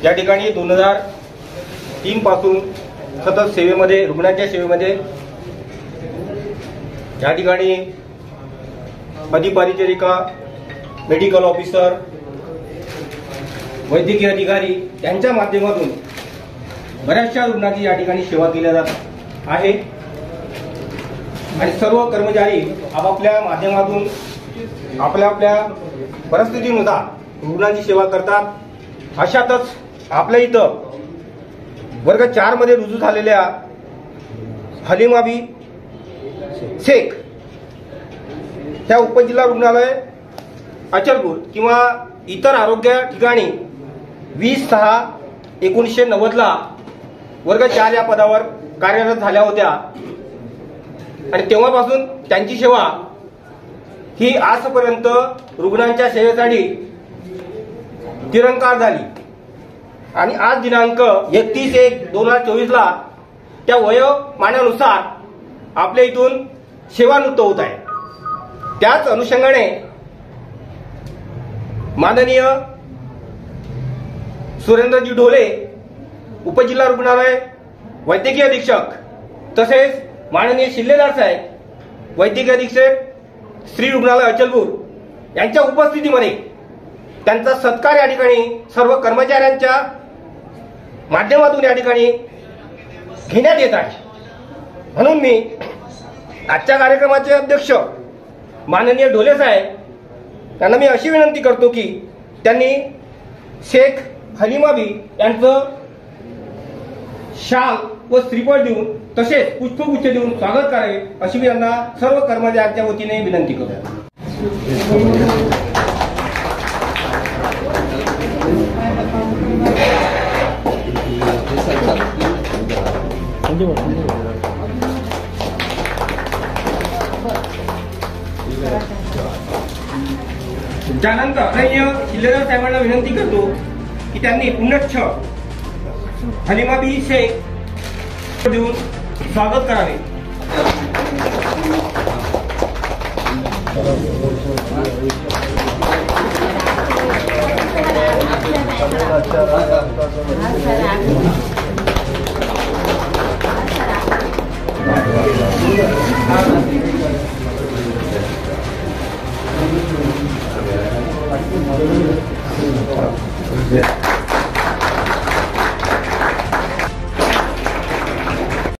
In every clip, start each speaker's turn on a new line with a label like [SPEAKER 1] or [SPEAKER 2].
[SPEAKER 1] या ठिकाणी 2003 पासून सतत सेवेमध्ये, रुग्णाच्या सेवेमध्ये या ठिकाणी अधिपरिचारिका, मेडिकल ऑफिसर, वैद्यकीय अधिकारी यांच्या माध्यमातून बऱ्याचशा रुग्णांची या ठिकाणी सेवा केली जात आहे आणि सर्व कर्मचारी आपापल्या माध्यमातून आपल्या आपल्या परिस्थितीनुसार रुग्णांची सेवा करतात। अशातच आपल्या इथं वर्ग 4 मध्ये रुजू झालेल्या हलीमाबी शेख ह्या उपजिल्हा रुग्णालय अचलपूर किंवा इतर आरोग्य ठिकाणी 20/6/1990 ला वर्ग 4 या पदावर कार्यरत झाल्या होत्या आणि तेव्हापासून त्यांची सेवा ही आजपर्यंत रुग्णांच्या सेवेसाठी निरंकार झाली आणि आज दिनांक 31/1/2024 ला त्या वयोमानानुसार आपल्या इथून सेवानिवृत्त होत आहे। त्याच अनुषंगाने माननीय सुरेंद्रजी ढोले उपजिल्हा रुग्णालय वैद्यकीय अधीक्षक तसेच माननीय शिल्लेदार साहेब वैद्यकीय अधीक्षक श्री रुग्णालय अचलपूर यांच्या उपस्थितीमध्ये त्यांचा सत्कार या ठिकाणी सर्व कर्मचाऱ्यांच्या माध्यमातून या ठिकाणी घेण्यात येत आहे। म्हणून मी आजच्या कार्यक्रमाचे अध्यक्ष माननीय ढोले साहेब यांना मी अशी विनंती करतो की त्यांनी शेख हलीमाबी यांचं शाल व श्रीफळ देऊन तसेच पुष्पगुच्छ देऊन स्वागत करावे अशी मी यांना सर्व कर्मचाऱ्यांच्या वतीने विनंती करतो। त्यानंतर आदरणीय शिल्लेदार साहेबांना विनंती करतो की त्यांनी पुण्यच्छ हलीमाबी शेख देऊन स्वागत करावे।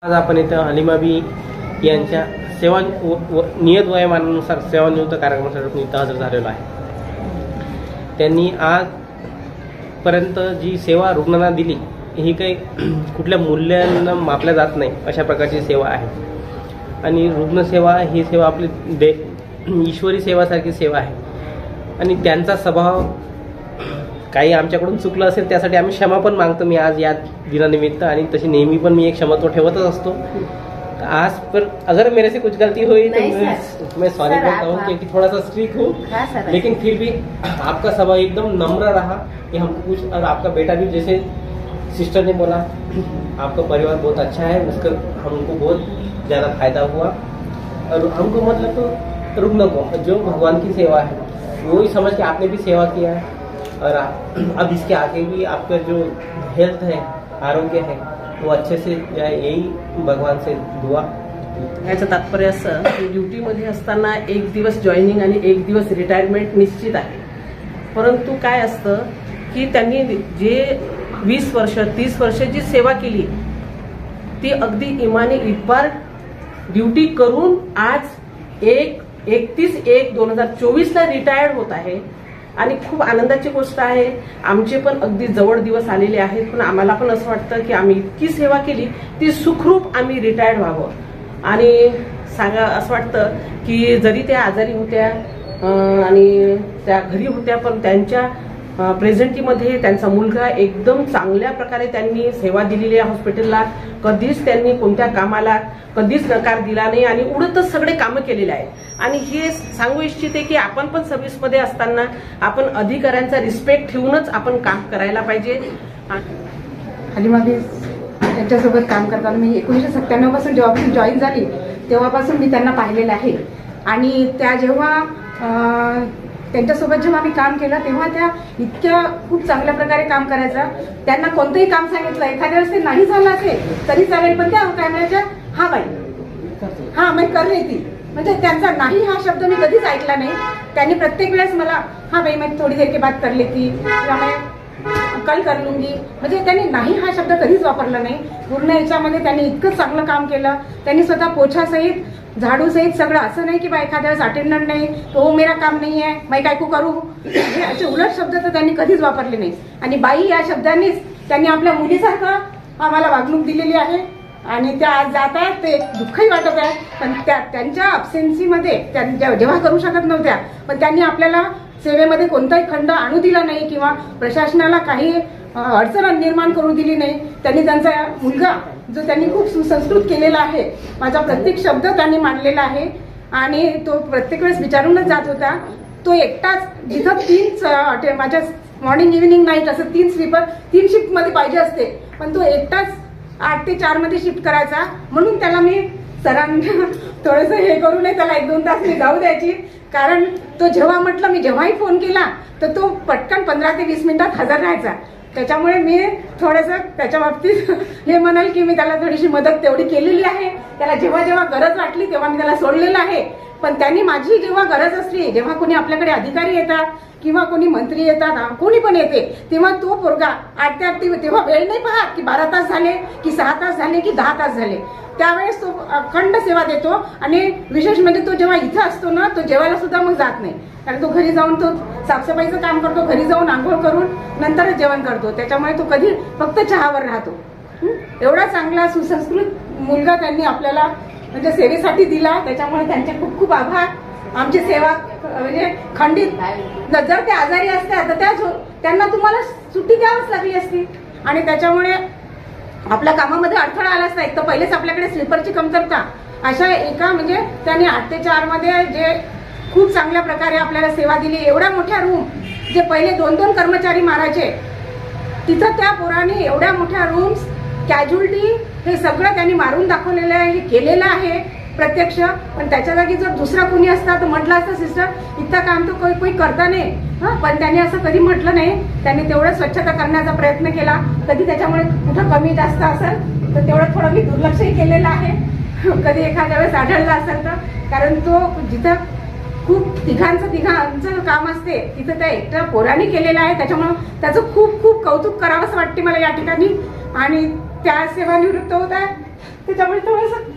[SPEAKER 2] आज आपण इथं हलीमाबी यांच्या सेवा नियत वयोमानानुसार सेवानिवृत्त कार्यक्रमासाठी इथं हजर झालेलो आहे। त्यांनी आजपर्यंत जी सेवा रुग्णांना दिली ही काही कुठल्या मूल्यानं मापल्या जात नाही अशा प्रकारची सेवा आहे आणि रुग्णसेवा ही सेवा आपली ईश्वरी सेवासारखी सेवा आहे आणि त्यांचा स्वभाव काही आमच्याकडून चुकलं असेल त्यासाठी आम्ही क्षमा पण मागतो मी आज या दिनानिमित्त आणि तशी नेहमी पण मी एक क्षमत्व ठेवतच असतो। आज पर अगर मेरे से कुछ गलती हुई तो मैं सॉरी बोलता हूँ क्योंकि थोड़ा सा स्ट्रिक्ट हूँ, लेकिन फिर भी आपका स्वभाव एकदम नम्र रहा कि हमको कुछ और आपका बेटा भी जैसे सिस्टर ने बोला आपका परिवार बहुत अच्छा है, उसका हमको बहुत ज़्यादा फायदा हुआ और हमको मतलब तो रुग्ण को जो भगवान की सेवा है वही समझ के आपने भी सेवा किया है और अब इसके आगे भी आपका जो हेल्थ है, आरोग्य है वो अच्छे से जाए यही भगवान से दुआ।
[SPEAKER 3] याचं तात्पर्य असं की ड्युटीमध्ये असताना एक दिवस जॉईनिंग आणि एक दिवस रिटायरमेंट निश्चित आहे, परंतु काय असतं की त्यांनी जे 20 वर्ष 30 वर्ष जी सेवा केली ती अगदी इमानी इतबार ड्युटी करून आज 31/1/2024 ला रिटायर्ड होत आहे आणि खूप आनंदाची गोष्ट आहे। आमचे पण अगदी जवळ दिवस आलेले आहेत, पण आम्हाला पण असं वाटतं की आम्ही इतकी सेवा केली ती सुखरूप आम्ही रिटायर्ड व्हावं आणि सांगा असं वाटतं की जरी त्या आजारी होत्या आणि त्या घरी होत्या पण त्यांच्या प्रेझेंटीमध्ये त्यांचा मुलगा एकदम चांगल्या प्रकारे त्यांनी सेवा दिलेली आहे हॉस्पिटलला। कधीच त्यांनी कोणत्या कामाला कधीच नकार दिला नाही आणि उडतच सगळे कामं केलेले आहेत आणि हे सांगू इच्छिते की आपण पण सर्व्हिसमध्ये असताना आपण अधिकाऱ्यांचा रिस्पेक्ट ठेवूनच आपण काम करायला पाहिजे।
[SPEAKER 4] हलीमाबी त्यांच्यासोबत काम करताना मी 1997 पासून जेव्हापासून जॉईन झाली तेव्हापासून मी त्यांना पाहिलेलं आहे आणि त्या जेव्हा त्यांच्यासोबत जेव्हा आम्ही काम केलं तेव्हा त्या इतक्या खूप चांगल्या प्रकारे काम करायचा. त्यांना कोणतंही काम सांगितलं, एखाद्या वेळेस ते नाही झालं असेल तरी चालेल, पण त्या काय म्हणायच्या, हा बाई, हा मी कर ती. म्हणजे त्यांचा नाही हा शब्द मी कधीच ऐकला नाही. त्यांनी प्रत्येक वेळेस मला, हा बाई मैं थोडी देर के बाद कर लेती किंवा मैं कल कर लूंगी, म्हणजे त्यांनी नाही हा शब्द कधीच वापरला नाही. पूर्ण याच्यामध्ये त्यांनी इतकं चांगलं काम केलं. त्यांनी स्वतः पोछासहित, झाडू सहित सगळं, असं नाही की बा एखाद्या वेळेस अटेंडंट नाही तो मेरा काम नाही आहे मैं काय को करू, हे असे उलट शब्द तर त्यांनी कधीच वापरले नाही. आणि बाई या शब्दांनीच त्यांनी आपल्या मुलीसारखं आम्हाला वागणूक दिलेली आहे. आणि त्या आज जात आहेत, ते दुःखही वाटत आहे. पण त्यांच्या अब्सेन्सीमध्ये जेव्हा करू शकत नव्हत्या, पण त्यांनी आपल्याला सेवेमध्ये कोणताही खंड आणू दिला नाही किंवा प्रशासनाला काही अडचण निर्माण करू दिली नाही. त्यांनी त्यांचा मुलगा जो त्यांनी खूप सुसंस्कृत केलेला आहे, माझा प्रत्येक शब्द त्यांनी मांडलेला आहे. आणि तो प्रत्येक वेळेस विचारूनच जात होता. तो एकटाच, जिथं 3 माझ्या मॉर्निंग इव्हिनिंग नाईट असं 3 स्लीपर 3 शिफ्टमध्ये पाहिजे असते, पण तो एकटाच 8 ते 4 मध्ये शिफ्ट करायचा. म्हणून त्याला मी सरांना थोडंसं हे करू नये, त्याला 1-2 तास मी जाऊ द्यायची. कारण तो जेव्हा म्हटलं, मी जेव्हाही फोन केला तर तो पटकन 15 ते 20 मिनिटात हजर राहायचा. त्याच्यामुळे मी थोडंसं त्याच्या बाबतीत हे म्हणाल की मी त्याला थोडीशी मदत तेवढी केलेली आहे. त्याला जेव्हा जेव्हा गरज वाटली तेव्हा मी त्याला सोडलेलं आहे. पण त्यांनी माझी जेव्हा गरज असली, जेव्हा कोणी आपल्याकडे अधिकारी येतात किंवा कोणी मंत्री येतात, कोणी पण येते, तेव्हा तो पोरगा 8 ते 8 तेव्हा वेळ नाही पाहत की 12 तास झाले की 6 तास झाले की 10 तास झाले. त्यावेळेस तो अखंड सेवा देतो. आणि विशेष म्हणजे तो जेव्हा इथं असतो ना, तो जेवायला सुद्धा मग जात नाही. कारण तो घरी जाऊन तो साफसफाईचं काम करतो, घरी जाऊन आंघोळ करून नंतरच जेवण करतो. त्याच्यामुळे तो कधी फक्त चहावर राहतो. एवढा चांगला सुसंस्कृत मुलगा त्यांनी आपल्याला म्हणजे सेवेसाठी दिला. त्याच्यामुळे त्यांचे खूप खूप आभार. आमची सेवा म्हणजे खंडित, जर ते आजारी असत्या तर त्यांना तुम्हाला सुट्टी द्यावीच लागली असती. आणि त्याच्यामुळे आपल्या कामामध्ये अडथळा आलाच नाही. तर पहिलेच आपल्याकडे स्लीपरची कमतरता, अशा एका म्हणजे त्यांनी 8 ते 4 मध्ये जे खूप चांगल्या प्रकारे आपल्याला सेवा दिली. एवढ्या मोठ्या रूम, जे पहिले 2-2 कर्मचारी मारायचे, तिथं त्या पोरांनी एवढ्या मोठ्या रूम्स, कॅज्युअलिटी, हे सगळं त्यांनी मारून दाखवलेलं आहे, केलेलं आहे प्रत्यक्ष. पण त्याच्या जागी जर दुसरा कोणी असता तर म्हटलं असतं, सिस्टर इतकं काम तर कोणी करता नाही. पण त्यांनी असं कधी म्हटलं नाही. त्यांनी तेवढं स्वच्छता करण्याचा प्रयत्न केला. कधी त्याच्यामुळे कुठं कमी जास्त असेल तर तेवढं थोडं मी दुर्लक्षही केलेलं आहे. कधी एखाद्या वेळेस आढळलं असेल तर, कारण तो जिथं खूप तिघांचं काम असते तिथं त्या एकट्या पोरांनी केलेलं आहे. त्याच्यामुळे त्याचं खूप खूप कौतुक करावंसं वाटते मला या ठिकाणी. आणि त्या सेवानिवृत्त होत आहे त्याच्यामुळे थोडंसं